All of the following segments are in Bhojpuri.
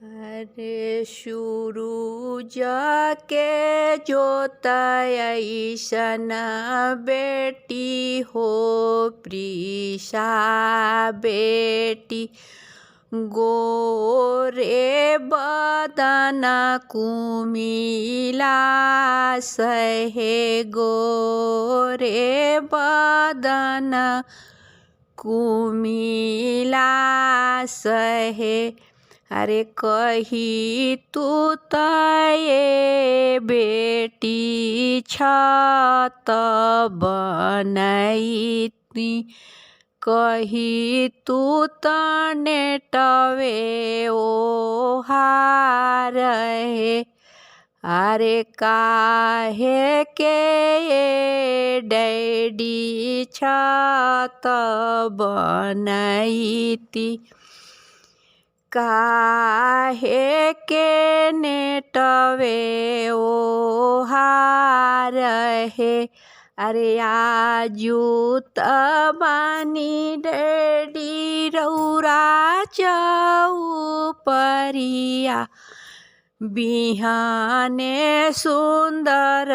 अरे शुरू जाके जोतैसन बेटी हो प्रीषा बेटी गोरे बदन कुमिला सहे गोरे बदन कुमिला सहे। अरे कही तू तये बेटी छत बनैती कही तू तने टवे ओहार है। अरे काहे के ये डैडी छत बनैती काहे के नेटवे ओहार है। अरे आजू तबानी डैडी रौरा चौपरिया बिहाने सुंदर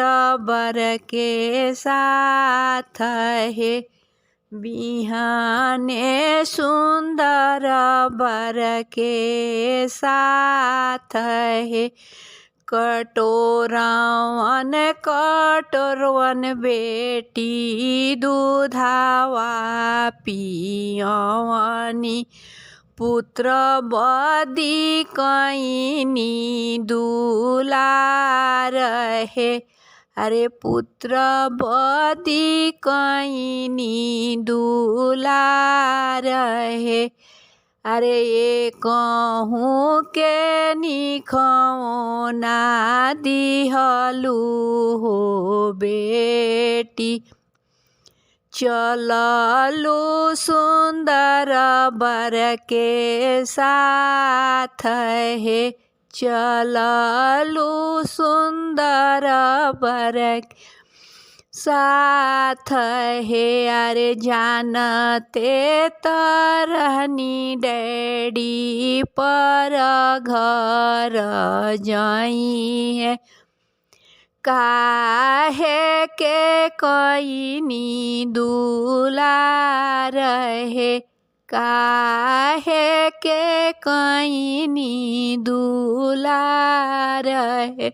बर के साथ है बिहाने सुंदर बर के साथ है। कटोरवन कटोरवन बेटी दूधावा पियवनी पुत्र बदी कईनी दुलार है। अरे पुत्र बदी कईनी दुलार है। अरे ये कहूँ के निखौना दिहलू हो बेटी चललू सुंदर बर के साथ है चललू सुंदर बर के साथ है। अरे जानते तरहनी डैडी पर घर जाई है काहे के कईनी दुलार है काहे के कईनी दुलार है।